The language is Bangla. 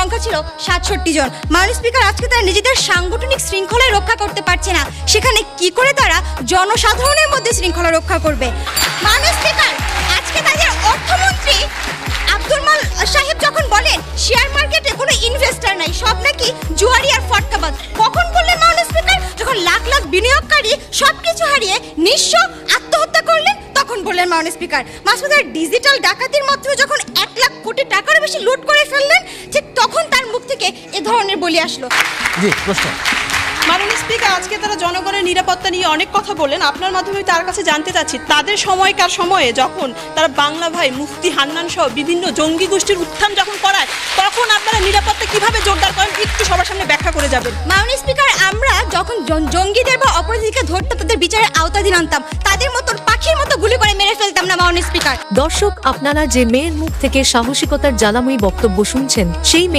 সংখ্যা ছিল 67 জন। মাননীয় স্পিকার, আজকে তারা নিজেদের সাংগঠনিক শৃঙ্খলায় রক্ষা করতে পারছে না, সেখানে কি করে তারা জনসাধারণের মধ্যে শৃঙ্খলা রক্ষা করবে? মাননীয় স্পিকার, আজকে তাদের অর্থমন্ত্রী আব্দুল মাল সাহেব যখন বলেন শেয়ার মার্কেটে কোনো ইনভেস্টর নাই, সব নাকি জুয়ারি আর ফটকাবাজ, কখন বললেন মাননীয় স্পিকার? যখন লাখ লাখ বিনিয়োগকারী সবকিছু হারিয়ে নিঃস্ব আত্মহত্যা করলেন তখন বললেন মাননীয় স্পিকার। মাসুদের ডিজিটাল ডাকাতির মাধ্যমে যখন 1 লাখ কোটি টাকার বেশি লুট করে ফেললেন, ঠিক তখন তার মুখ থেকে এ ধরনের বলি আসলো। জি, প্রশ্ন। মাননীয় স্পিকার, আজকে তারা জনগণের নিরাপত্তা নিয়ে অনেক কথা বলেন। আপনার মাধ্যমে তার কাছে জানতে চাচ্ছি, তাদের সময়কার সময়ে যখন তারা বাংলা ভাই, মুফতি হান্নান সহ বিভিন্ন জঙ্গি গোষ্ঠীর উত্থান যখন করায়, তখন আপনারা নিরাপত্তা কিভাবে জোরদার করেন, একটু সবার সামনে ব্যাখ্যা করে যাবেন। মাননীয় স্পিকার, আমরা যখন জঙ্গিদের বা অপরাধীকে ধরতাম, তাদের বিচারের আওতাধীন আনতাম, তাদের মতো পাখির মতো গুলি করে মেরে ফেলতাম না মাননীয় স্পিকার। দর্শক, আপনারা যে মেয়ের মুখ থেকে সাহসিকতার জ্বালাময়ী বক্তব্য শুনছেন, সেই মেয়ে